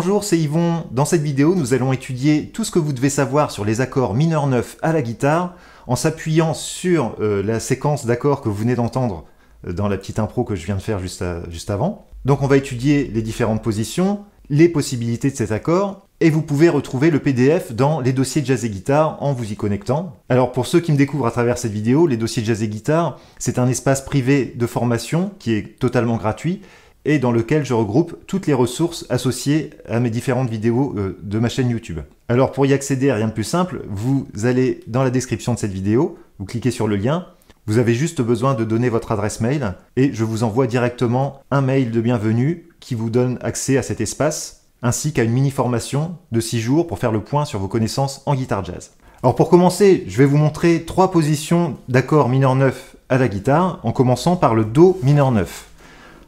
Bonjour, c'est Yvon. Dans cette vidéo, nous allons étudier tout ce que vous devez savoir sur les accords mineurs 9 à la guitare en s'appuyant sur la séquence d'accords que vous venez d'entendre dans la petite intro que je viens de faire juste avant. Donc on va étudier les différentes positions, les possibilités de cet accord, et vous pouvez retrouver le PDF dans les dossiers Jazz et Guitare en vous y connectant. Alors pour ceux qui me découvrent à travers cette vidéo, les dossiers Jazz et Guitare, c'est un espace privé de formation qui est totalement gratuit et dans lequel je regroupe toutes les ressources associées à mes différentes vidéos de ma chaîne YouTube. Alors pour y accéder, rien de plus simple, vous allez dans la description de cette vidéo, vous cliquez sur le lien, vous avez juste besoin de donner votre adresse mail et je vous envoie directement un mail de bienvenue qui vous donne accès à cet espace ainsi qu'à une mini-formation de 6 jours pour faire le point sur vos connaissances en guitare jazz. Alors pour commencer, je vais vous montrer 3 positions d'accords mineur 9 à la guitare en commençant par le Do mineur 9.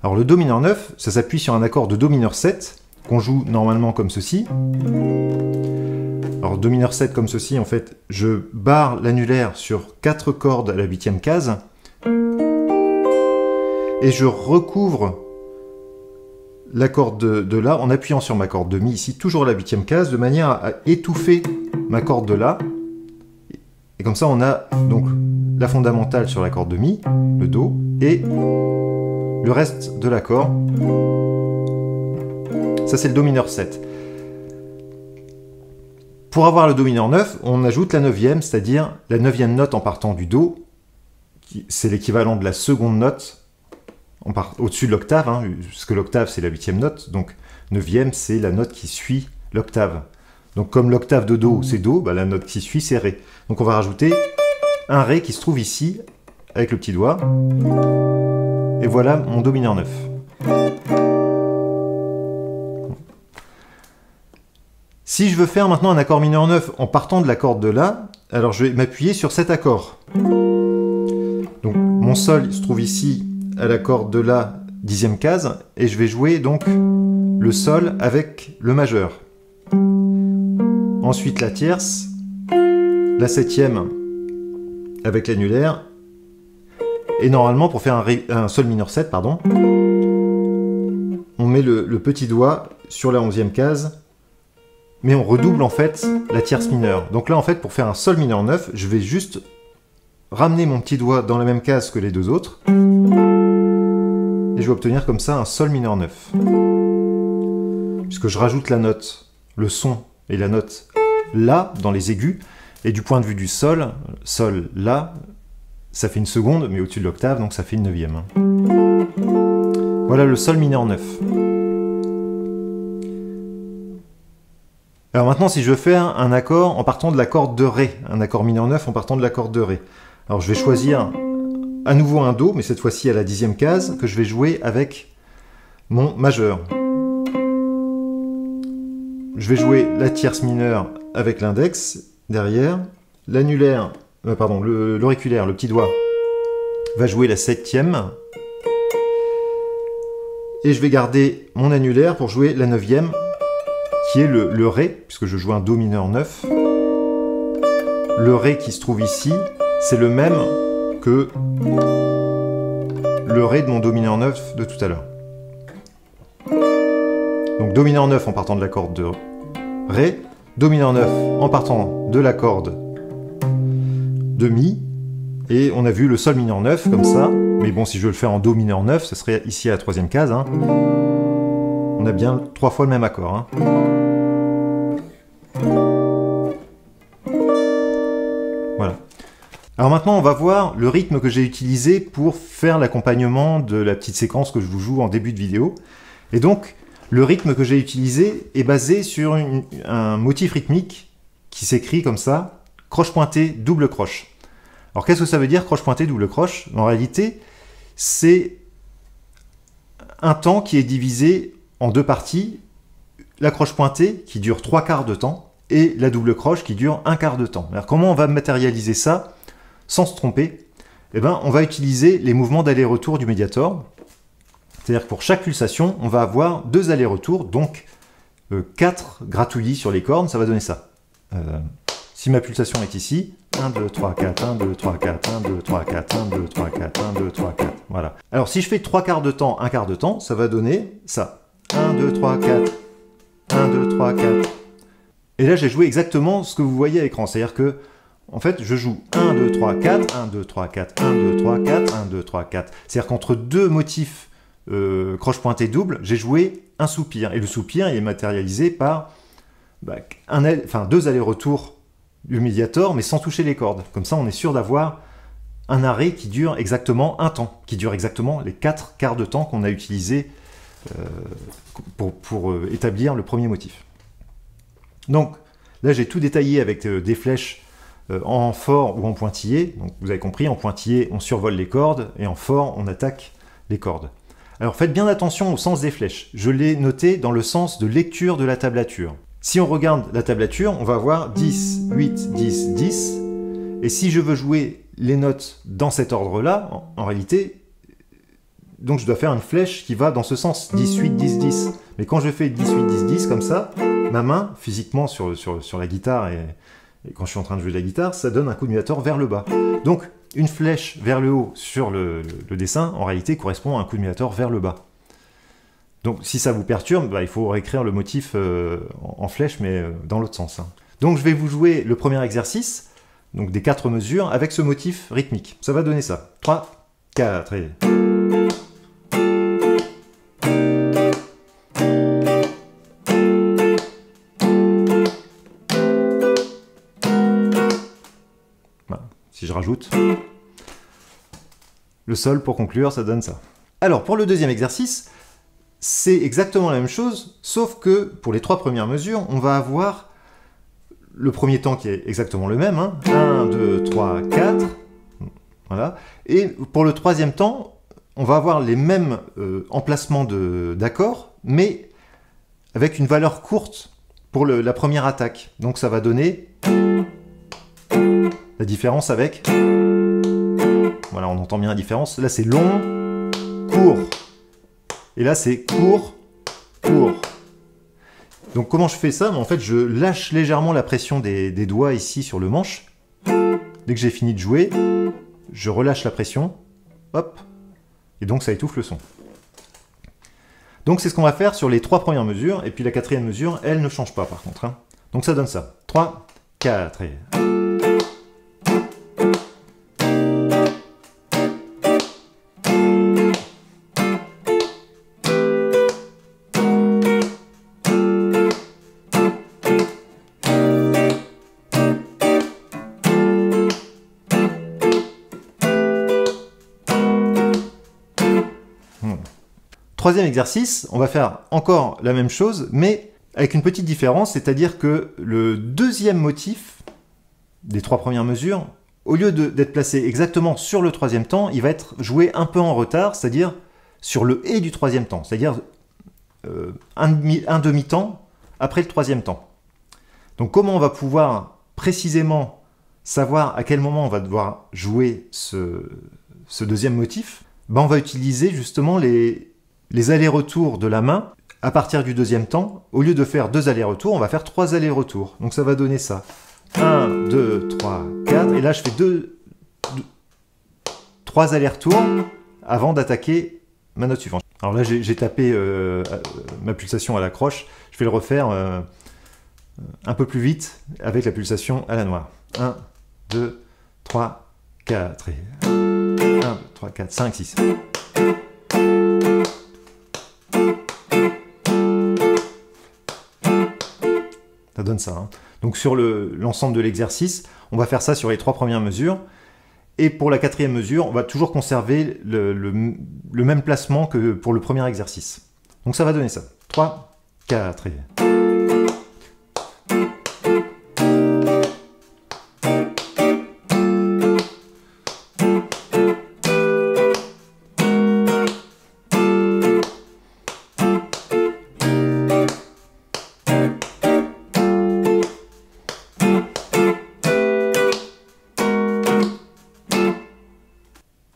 Alors le Do mineur 9, ça s'appuie sur un accord de Do mineur 7, qu'on joue normalement comme ceci. Alors Do mineur 7 comme ceci, en fait, je barre l'annulaire sur 4 cordes à la 8e case, et je recouvre la corde de La en appuyant sur ma corde de Mi, ici, toujours à la 8e case, de manière à étouffer ma corde de La. Et comme ça, on a donc la fondamentale sur la corde de Mi, le Do, et le reste de l'accord, ça c'est le Do mineur 7. Pour avoir le Do mineur 9, on ajoute la 9e, c'est-à-dire la 9e note en partant du Do, c'est l'équivalent de la seconde note au-dessus de l'octave, hein, parce que l'octave c'est la 8e note, donc 9e c'est la note qui suit l'octave. Donc comme l'octave de Do c'est Do, bah, la note qui suit c'est Ré. Donc on va rajouter un Ré qui se trouve ici, avec le petit doigt. Et voilà mon Do mineur 9. Si je veux faire maintenant un accord mineur 9 en partant de la corde de La, alors je vais m'appuyer sur cet accord. Donc mon Sol se trouve ici à la corde de La, 10e case, et je vais jouer donc le Sol avec le majeur. Ensuite la tierce, la 7e avec l'annulaire, et normalement, pour faire un Sol mineur 7, pardon, on met le petit doigt sur la 11e case, mais on redouble en fait la tierce mineure. Donc là, en fait, pour faire un Sol mineur 9, je vais juste ramener mon petit doigt dans la même case que les deux autres, et je vais obtenir comme ça un Sol mineur 9. Puisque je rajoute la note, le son et la note La dans les aigus, et du point de vue du Sol, Sol, La, ça fait une seconde, mais au-dessus de l'octave, donc ça fait une 9e. Voilà le Sol mineur 9. Alors maintenant, si je veux faire un accord en partant de la corde de Ré, un accord mineur 9 en partant de la corde de Ré. Alors je vais choisir à nouveau un Do, mais cette fois-ci à la 10e case, que je vais jouer avec mon majeur. Je vais jouer la tierce mineure avec l'index derrière, l'annulaire, pardon, l'auriculaire, le petit doigt, va jouer la 7e. Et je vais garder mon annulaire pour jouer la 9e, qui est le Ré, puisque je joue un Do mineur 9. Le Ré qui se trouve ici, c'est le même que le Ré de mon Do mineur 9 de tout à l'heure. Donc Do mineur 9 en partant de la corde de Ré, Do mineur 9 en partant de la corde de Mi, et on a vu le Sol mineur 9 comme ça, mais bon, si je veux le faire en Do mineur 9, ce serait ici à la 3e case, hein. On a bien 3 fois le même accord, hein. Voilà. Alors maintenant, on va voir le rythme que j'ai utilisé pour faire l'accompagnement de la petite séquence que je vous joue en début de vidéo. Et donc, le rythme que j'ai utilisé est basé sur un motif rythmique qui s'écrit comme ça, croche pointée, double croche. Alors qu'est-ce que ça veut dire croche pointée, double croche? En réalité, c'est un temps qui est divisé en 2 parties. La croche pointée qui dure 3/4 de temps et la double croche qui dure 1/4 de temps. Alors comment on va matérialiser ça sans se tromper? Eh bien, on va utiliser les mouvements d'aller-retour du médiator. C'est-à-dire que pour chaque pulsation, on va avoir 2 allers-retours, donc 4 gratouillis sur les cornes, ça va donner ça. Si ma pulsation est ici, 1, 2, 3, 4, 1, 2, 3, 4, 1, 2, 3, 4, 1, 2, 3, 4, 1, 2, 3, 4. Voilà. Alors si je fais 3/4 de temps, 1/4 de temps, ça va donner ça. 1, 2, 3, 4, 1, 2, 3, 4. Et là, j'ai joué exactement ce que vous voyez à l'écran. C'est-à-dire que, en fait, je joue 1, 2, 3, 4, 1, 2, 3, 4, 1, 2, 3, 4, 1, 2, 3, 4. C'est-à-dire qu'entre deux motifs croche pointée double, j'ai joué un soupir. Et le soupir, il est matérialisé par deux allers-retours du médiator, mais sans toucher les cordes. Comme ça, on est sûr d'avoir un arrêt qui dure exactement un temps, qui dure exactement les 4 quarts de temps qu'on a utilisé pour établir le premier motif. Donc là, j'ai tout détaillé avec des flèches en fort ou en pointillé. Donc vous avez compris, en pointillé, on survole les cordes, et en fort, on attaque les cordes. Alors faites bien attention au sens des flèches. Je l'ai noté dans le sens de lecture de la tablature. Si on regarde la tablature, on va voir 10, 8, 10, 10. Et si je veux jouer les notes dans cet ordre-là, en réalité, donc je dois faire une flèche qui va dans ce sens, 10, 8, 10, 10. Mais quand je fais 10, 8, 10, 10 comme ça, ma main, physiquement sur la guitare, et quand je suis en train de jouer de la guitare, ça donne un coup de médiator vers le bas. Donc une flèche vers le haut sur le dessin, en réalité, correspond à un coup de médiator vers le bas. Donc si ça vous perturbe, il faut réécrire le motif en flèche, mais dans l'autre sens. Donc je vais vous jouer le premier exercice, donc des 4 mesures, avec ce motif rythmique. Ça va donner ça. 3, 4 et... Voilà. Si je rajoute le sol pour conclure, ça donne ça. Alors pour le deuxième exercice, c'est exactement la même chose, sauf que pour les 3 premières mesures, on va avoir le premier temps qui est exactement le même, 1, 2, 3, 4, voilà. Et pour le troisième temps, on va avoir les mêmes emplacements d'accords, mais avec une valeur courte pour la première attaque. Donc ça va donner la différence avec... Voilà, on entend bien la différence. Là c'est long, court. Et là, c'est court, court. Donc, comment je fais ça? En fait, je lâche légèrement la pression des doigts ici sur le manche. Dès que j'ai fini de jouer, je relâche la pression. Hop. Et donc, ça étouffe le son. Donc, c'est ce qu'on va faire sur les 3 premières mesures. Et puis, la 4e mesure, elle ne change pas, par contre. Donc, ça donne ça. 3, 4 et... Troisième exercice, on va faire encore la même chose, mais avec une petite différence, c'est-à-dire que le deuxième motif des 3 premières mesures, au lieu d'être placé exactement sur le 3e temps, il va être joué un peu en retard, c'est-à-dire sur le « et » du 3e temps, c'est-à-dire un demi-temps après le 3e temps. Donc comment on va pouvoir précisément savoir à quel moment on va devoir jouer ce deuxième motif? On va utiliser justement les allers-retours de la main à partir du 2e temps. Au lieu de faire 2 allers-retours, on va faire 3 allers-retours. Donc ça va donner ça. 1, 2, 3, 4. Et là, je fais 3 allers-retours avant d'attaquer ma note suivante. Alors là, j'ai tapé ma pulsation à la croche. Je vais le refaire un peu plus vite avec la pulsation à la noire. 1, 2, 3, 4. Et 1, 2, 3, 4, 5, 6. Ça donne ça. Donc sur l'ensemble de l'exercice, on va faire ça sur les 3 premières mesures. Et pour la 4e mesure, on va toujours conserver le même placement que pour le premier exercice. Donc ça va donner ça. 3, 4 et...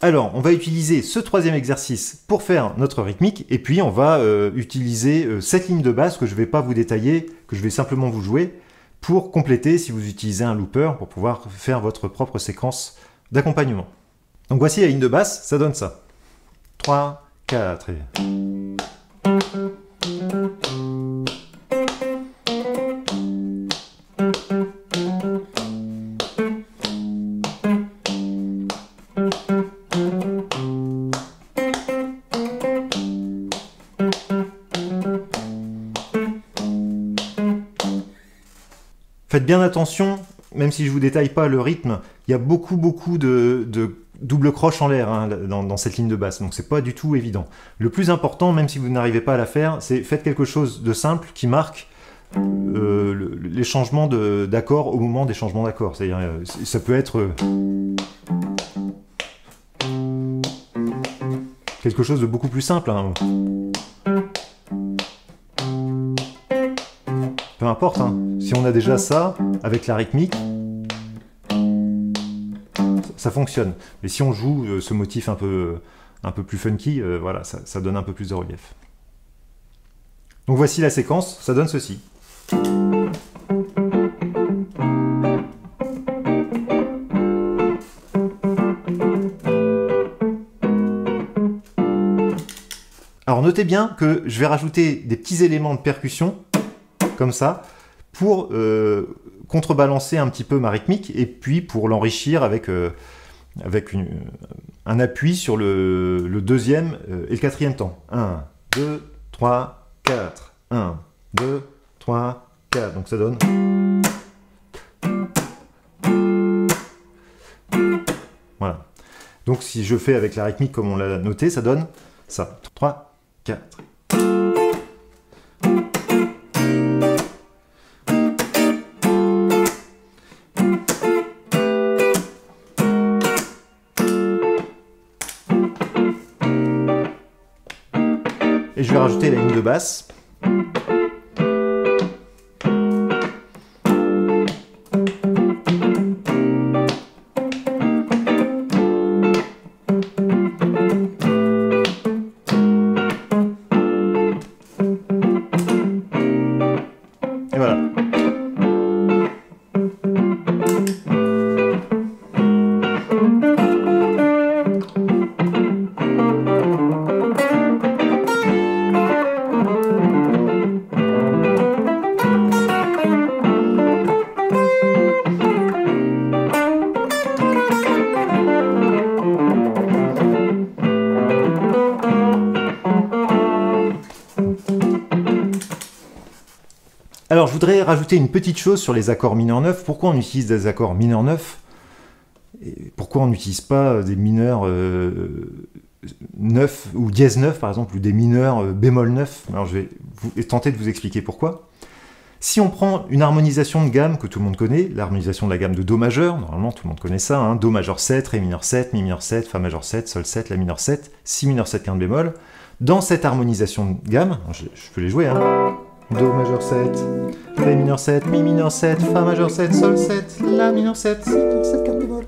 Alors, on va utiliser ce 3e exercice pour faire notre rythmique, et puis on va utiliser cette ligne de basse que je ne vais pas vous détailler, que je vais simplement vous jouer, pour compléter si vous utilisez un looper, pour pouvoir faire votre propre séquence d'accompagnement. Donc voici la ligne de basse, ça donne ça. 3, 4 et... Faites bien attention, même si je vous détaille pas le rythme, il y a beaucoup de double croche en l'air hein, dans cette ligne de basse, donc c'est pas du tout évident. Le plus important, même si vous n'arrivez pas à la faire, c'est faites quelque chose de simple qui marque les changements d'accords au moment des changements d'accords. C'est-à-dire, ça peut être quelque chose de beaucoup plus simple. Hein. Peu importe, hein. Si on a déjà ça, avec la rythmique, ça fonctionne. Mais si on joue ce motif un peu plus funky, voilà, ça donne un peu plus de relief. Donc voici la séquence, ça donne ceci. Alors notez bien que je vais rajouter des petits éléments de percussion, comme ça, pour contrebalancer un petit peu ma rythmique, et puis pour l'enrichir avec un appui sur le deuxième et le quatrième temps. 1, 2, 3, 4. 1, 2, 3, 4. Donc ça donne... Voilà. Donc si je fais avec la rythmique comme on l'a noté, ça donne ça. 3, 4. Et je vais rajouter la ligne de basse. Et voilà. Alors, je voudrais rajouter une petite chose sur les accords mineurs 9. Pourquoi on utilise des accords mineurs 9 et pourquoi on n'utilise pas des mineurs 9 ou dièse 9 par exemple, ou des mineurs bémol 9? Alors, je vais tenter de vous expliquer pourquoi. Si on prend une harmonisation de gamme que tout le monde connaît, l'harmonisation de la gamme de Do majeur, normalement tout le monde connaît ça, hein, Do majeur 7, Ré mineur 7, Mi mineur 7, Fa majeur 7, Sol 7, La mineur 7, Si mineur 7, quinte bémol. Dans cette harmonisation de gamme, je peux les jouer, hein, Do majeur 7, Ré mineur 7, Mi mineur 7, Fa majeur 7, Sol 7, La mineur 7, Si mineur 7, quinte bémol,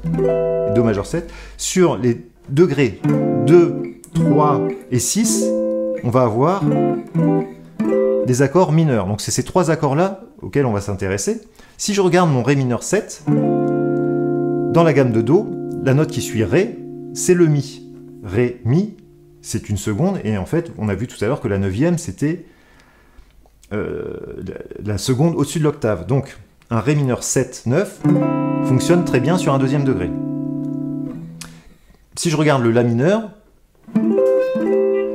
et Do majeur 7. Sur les degrés 2, 3 et 6, on va avoir des accords mineurs. Donc c'est ces trois accords-là auxquels on va s'intéresser. Si je regarde mon Ré mineur 7, dans la gamme de Do, la note qui suit Ré, c'est le Mi. Ré, Mi, c'est une seconde, et en fait, on a vu tout à l'heure que la neuvième, c'était la seconde au-dessus de l'octave. Donc, un Ré mineur 7, 9 fonctionne très bien sur un deuxième degré. Si je regarde le La mineur,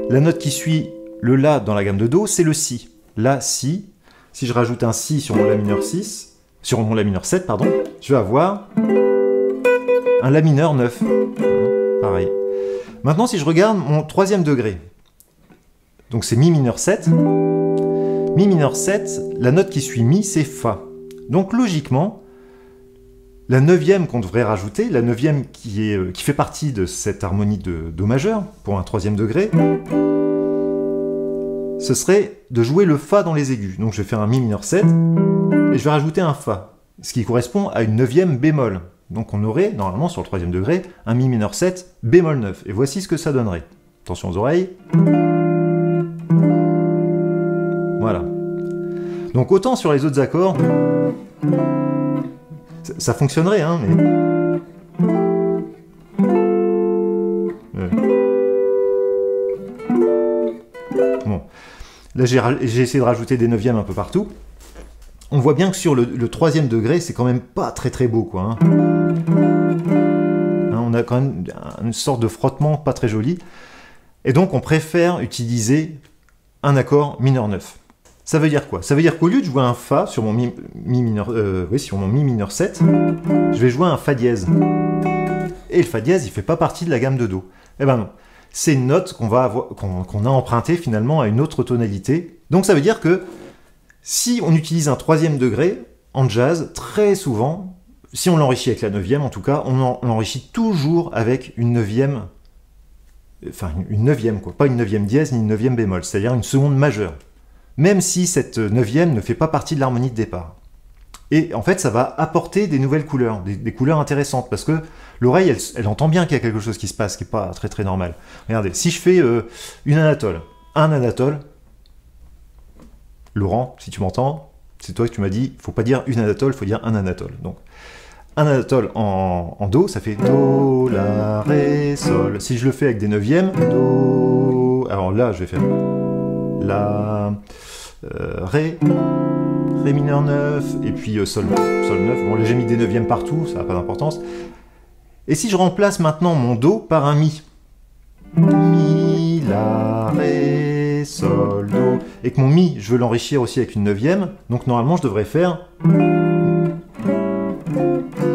la note qui suit le La dans la gamme de Do, c'est le Si. La, Si. Si je rajoute un Si sur mon La mineur 6, sur mon La mineur 7, pardon, je vais avoir un La mineur 9. Pareil. Maintenant, si je regarde mon troisième degré, donc c'est Mi mineur 7. Mi mineur 7, la note qui suit Mi, c'est Fa. Donc logiquement, la neuvième qu'on devrait rajouter, la neuvième qui fait partie de cette harmonie de Do majeur, pour un troisième degré, ce serait de jouer le Fa dans les aigus. Donc je vais faire un Mi mineur 7, et je vais rajouter un Fa, ce qui correspond à une neuvième bémol. Donc on aurait, normalement, sur le troisième degré, un Mi mineur 7, bémol 9. Et voici ce que ça donnerait. Attention aux oreilles. Voilà. Donc autant sur les autres accords, ça fonctionnerait, hein, mais... Bon. Là, j'ai essayé de rajouter des neuvièmes un peu partout. On voit bien que sur le troisième degré, c'est quand même pas très beau, quoi. Hein. On a quand même une sorte de frottement pas très joli. Et donc on préfère utiliser un accord mineur 9. Ça veut dire quoi? Ça veut dire qu'au lieu de jouer un Fa sur mon mi mineur, sur mon mi mineur 7, je vais jouer un Fa dièse. Et le Fa dièse, il fait pas partie de la gamme de Do. Eh ben non. C'est une note qu'on a empruntée finalement à une autre tonalité. Donc ça veut dire que si on utilise un 3e degré en jazz, très souvent, si on l'enrichit avec la 9e en tout cas, on l'enrichit toujours avec une 9e, enfin une 9e quoi, pas une 9e dièse ni une 9e bémol, c'est-à-dire une seconde majeure. Même si cette 9e ne fait pas partie de l'harmonie de départ. Et en fait, ça va apporter des nouvelles couleurs, des couleurs intéressantes, parce que l'oreille, elle entend bien qu'il y a quelque chose qui se passe, qui n'est pas très normal. Regardez, si je fais un Anatole, Laurent, si tu m'entends, c'est toi que tu m'as dit, il ne faut pas dire une Anatole, il faut dire un Anatole. Donc, un Anatole en Do, ça fait Do, La, Ré, Sol. Si je le fais avec des 9e, Do, alors là, je vais faire La, Ré, Ré mineur 9, et puis Sol 9. Bon, là j'ai mis des 9e partout, ça n'a pas d'importance. Et si je remplace maintenant mon Do par un Mi, Mi, La, Ré, Sol, Do, et que mon Mi, je veux l'enrichir aussi avec une 9e, donc normalement je devrais faire...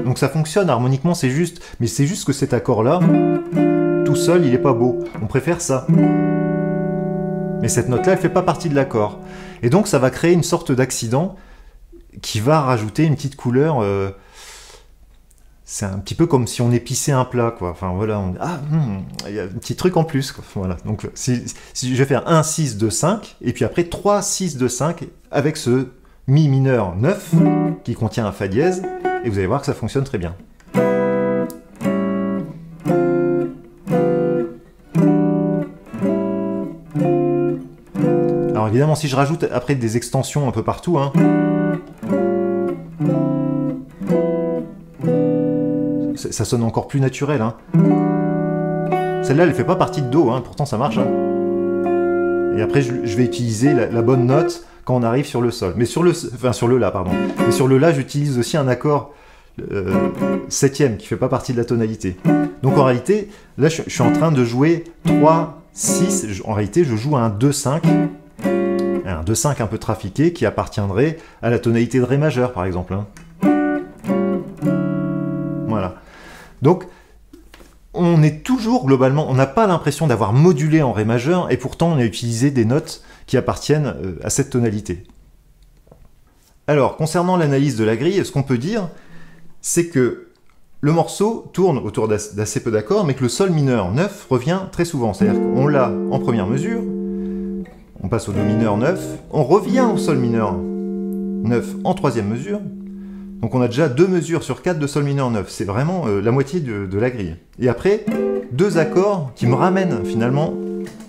Donc ça fonctionne harmoniquement, c'est juste, mais c'est juste que cet accord-là, tout seul, il n'est pas beau. On préfère ça. Mais cette note-là, elle ne fait pas partie de l'accord. Et donc ça va créer une sorte d'accident qui va rajouter une petite couleur. C'est un petit peu comme si on épissait un plat, quoi. Enfin voilà, il y a un petit truc en plus, quoi. Voilà. Donc si je vais faire 1, 6, 2, 5, et puis après 3, 6, 2, 5, avec ce Mi mineur 9 qui contient un Fa dièse, et vous allez voir que ça fonctionne très bien. Alors évidemment, si je rajoute après des extensions un peu partout, hein, ça sonne encore plus naturel. Hein. Celle-là, elle ne fait pas partie de Do, hein, pourtant ça marche. Hein. Et après, je vais utiliser la bonne note quand on arrive sur le Sol. Mais sur le La, pardon. Mais sur le La, j'utilise aussi un accord 7e qui ne fait pas partie de la tonalité. Donc en réalité, là, je suis en train de jouer 3, 6. En réalité, je joue un 2-5. Un 2-5 un peu trafiqué qui appartiendrait à la tonalité de Ré majeur, par exemple. Hein. Voilà. Donc, on est toujours, globalement, on n'a pas l'impression d'avoir modulé en Ré majeur, et pourtant on a utilisé des notes qui appartiennent à cette tonalité. Alors, concernant l'analyse de la grille, ce qu'on peut dire, c'est que le morceau tourne autour d'assez peu d'accords, mais que le Sol mineur 9 revient très souvent. C'est-à-dire qu'on l'a en première mesure, on passe au Do mineur 9, on revient au Sol mineur 9 en troisième mesure, donc on a déjà 2 mesures sur 4 de Sol mineur 9, c'est vraiment la moitié de la grille. Et après, 2 accords qui me ramènent finalement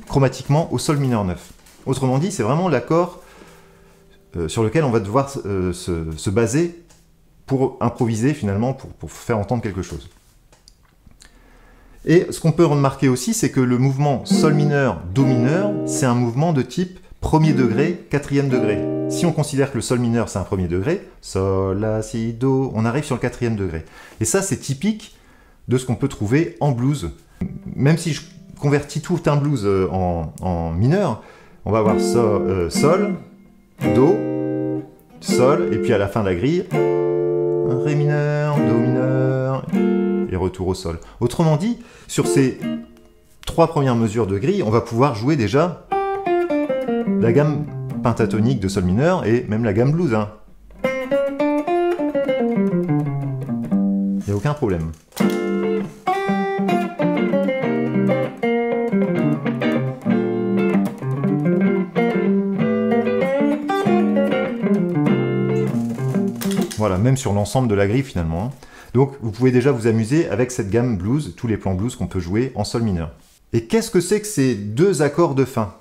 chromatiquement au Sol mineur 9. Autrement dit, c'est vraiment l'accord sur lequel on va devoir se baser pour improviser finalement, pour faire entendre quelque chose. Et ce qu'on peut remarquer aussi, c'est que le mouvement Sol mineur, Do mineur, c'est un mouvement de type premier degré, 4e degré. Si on considère que le Sol mineur c'est un premier degré, Sol, La, Si, Do, on arrive sur le 4e degré. Et ça c'est typique de ce qu'on peut trouver en blues. Même si je convertis tout un blues en mineur, on va avoir Sol, Do, Sol, et puis à la fin de la grille, Ré mineur, Do mineur, et retour au Sol. Autrement dit, sur ces 3 premières mesures de grille, on va pouvoir jouer déjà la gamme pentatonique de Sol mineur et même la gamme blues. Hein. Il n'y a aucun problème. Voilà, même sur l'ensemble de la grille finalement. Hein. Donc vous pouvez déjà vous amuser avec cette gamme blues, tous les plans blues qu'on peut jouer en Sol mineur. Et qu'est-ce que c'est que ces 2 accords de fin?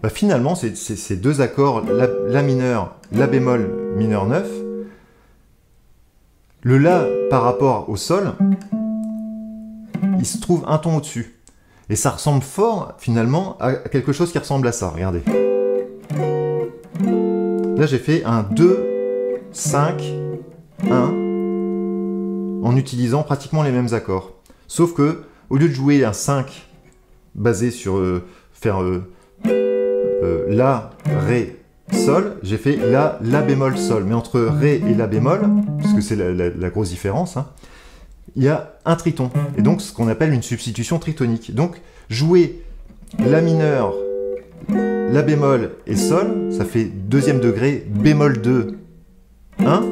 Bah, finalement, ces 2 accords, La mineur, La bémol mineur 9, le La par rapport au Sol, il se trouve un ton au-dessus. Et ça ressemble fort finalement à quelque chose qui ressemble à ça, regardez. Là j'ai fait un 2, 5, 1, en utilisant pratiquement les mêmes accords. Sauf que, au lieu de jouer un 5 basé sur faire La, Ré, Sol, j'ai fait La bémol, Sol. Mais entre Ré et La bémol, parce que c'est la grosse différence, hein, il y a un triton. Et donc, ce qu'on appelle une substitution tritonique. Donc, jouer La mineur, La bémol et Sol, ça fait deuxième degré, bémol 2, 1.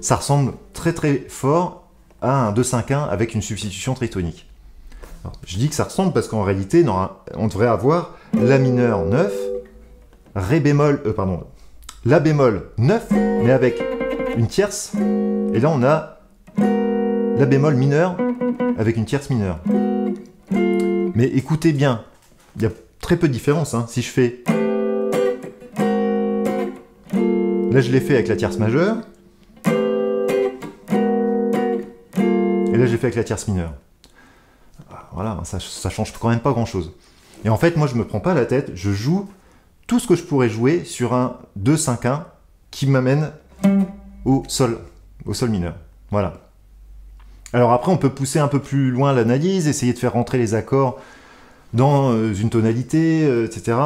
Ça ressemble très très fort à un 2-5-1 avec une substitution tritonique. Alors, je dis que ça ressemble parce qu'en réalité, on devrait avoir La mineur 9, Ré bémol, La bémol 9, mais avec une tierce. Et là, on a La bémol mineur avec une tierce mineure. Mais écoutez bien, il y a très peu de différence. Hein. Si je fais... Là, je l'ai fait avec la tierce majeure. Et là, je l'ai fait avec la tierce mineure. Voilà, ça change quand même pas grand-chose. Et en fait, moi, je me prends pas la tête. Je joue tout ce que je pourrais jouer sur un 2-5-1 qui m'amène au sol mineur. Voilà. Alors après, on peut pousser un peu plus loin l'analyse, essayer de faire rentrer les accords dans une tonalité, etc.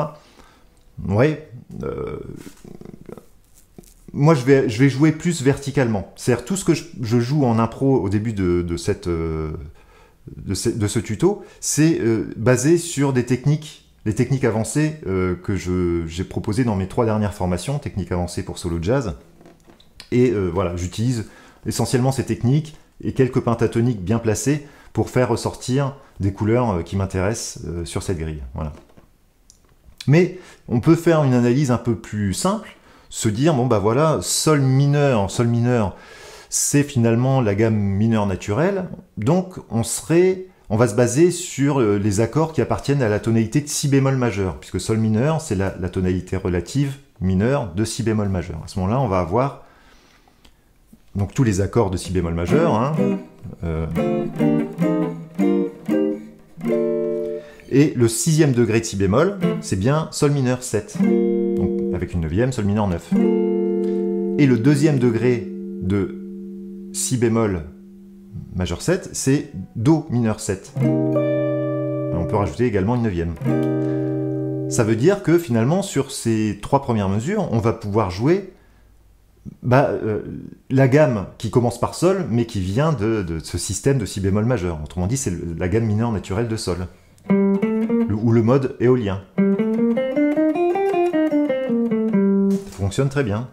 Ouais. Moi, je vais jouer plus verticalement. C'est-à-dire, tout ce que je joue en impro au début de ce tuto, c'est basé sur des techniques, les techniques avancées que j'ai proposées dans mes 3 dernières formations, techniques avancées pour solo jazz. Et voilà, j'utilise essentiellement ces techniques et quelques pentatoniques bien placés pour faire ressortir des couleurs qui m'intéressent sur cette grille. Voilà. Mais on peut faire une analyse un peu plus simple, se dire, bon bah voilà, sol mineur, c'est finalement la gamme mineure naturelle, donc on va se baser sur les accords qui appartiennent à la tonalité de si bémol majeur, puisque sol mineur, c'est la tonalité relative mineure de si bémol majeur. À ce moment-là, on va avoir donc tous les accords de si bémol majeur, hein, et le 6e degré de si bémol, c'est bien sol mineur 7, donc avec une 9e, sol mineur 9. Et le 2e degré de si bémol majeur 7, c'est do mineur 7. On peut rajouter également une 9e. Ça veut dire que finalement, sur ces 3 premières mesures, on va pouvoir jouer la gamme qui commence par sol, mais qui vient de ce système de si bémol majeur. Autrement dit, c'est la gamme mineure naturelle de sol. Ou le mode éolien. Ça fonctionne très bien.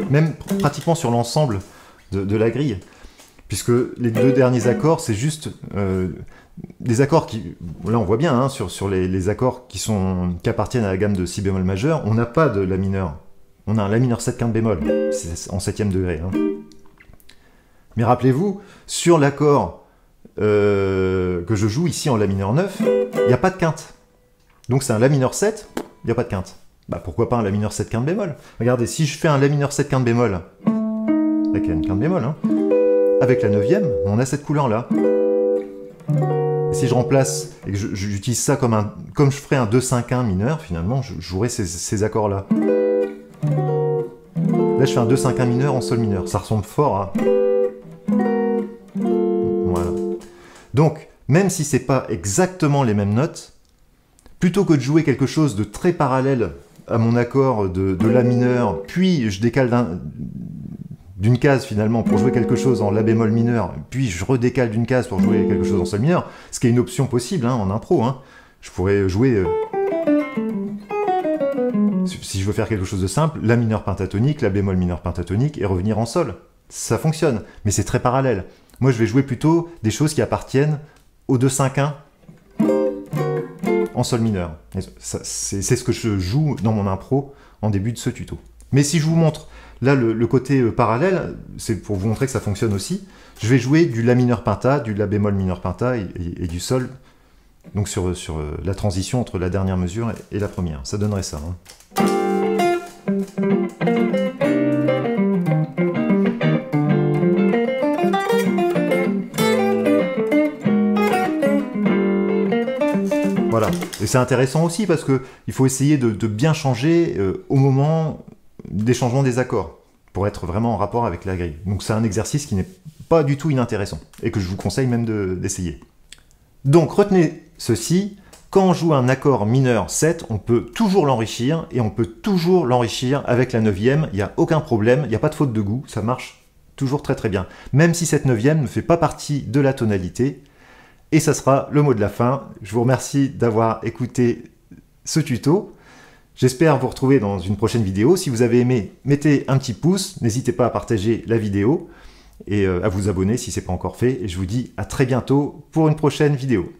Même pratiquement sur l'ensemble de la grille. Puisque les 2 derniers accords, c'est juste des accords qui... Là, on voit bien, hein, sur les accords qui appartiennent à la gamme de si bémol majeur, on n'a pas de la mineur. On a un la mineur 7 quinte bémol, c'est en 7e degré. Hein. Mais rappelez-vous, sur l'accord que je joue ici en la mineur 9, il n'y a pas de quinte. Donc c'est un la mineur 7, il n'y a pas de quinte. Bah pourquoi pas un la mineur 7 quinte bémol? Regardez, si je fais un la mineur 7 quinte bémol, avec une quinte bémol, hein, avec la 9e, on a cette couleur-là. Si je remplace et que j'utilise ça comme je ferais un 2-5-1 mineur, finalement, je jouerais ces accords-là. Là, je fais un 2-5-1 mineur en sol mineur. Ça ressemble fort à... Voilà. Donc, même si c'est pas exactement les mêmes notes, plutôt que de jouer quelque chose de très parallèle à mon accord de la mineur, puis je décale d'une case finalement pour jouer quelque chose en la bémol mineur, puis je redécale d'une case pour jouer quelque chose en sol mineur, ce qui est une option possible hein, en impro. Hein. Je pourrais jouer, si je veux faire quelque chose de simple, la mineur pentatonique, la bémol mineur pentatonique et revenir en sol. Ça fonctionne, mais c'est très parallèle. Moi je vais jouer plutôt des choses qui appartiennent au 2-5-1 en sol mineur. C'est ce que je joue dans mon impro en début de ce tuto. Mais si je vous montre là, le côté parallèle, c'est pour vous montrer que ça fonctionne aussi. Je vais jouer du la mineur penta, du la bémol mineur penta et du sol, donc sur la transition entre la dernière mesure et la première. Ça donnerait ça. Hein. Voilà. Et c'est intéressant aussi parce qu'il faut essayer de bien changer au moment des changements des accords, pour être vraiment en rapport avec la grille. Donc c'est un exercice qui n'est pas du tout inintéressant, et que je vous conseille même d'essayer. Donc retenez ceci, quand on joue un accord mineur 7, on peut toujours l'enrichir, et on peut toujours l'enrichir avec la neuvième, il n'y a aucun problème, il n'y a pas de faute de goût, ça marche toujours très très bien. Même si cette neuvième ne fait pas partie de la tonalité, et ça sera le mot de la fin. Je vous remercie d'avoir écouté ce tuto. J'espère vous retrouver dans une prochaine vidéo. Si vous avez aimé, mettez un petit pouce, n'hésitez pas à partager la vidéo, et à vous abonner si ce n'est pas encore fait. Et je vous dis à très bientôt pour une prochaine vidéo.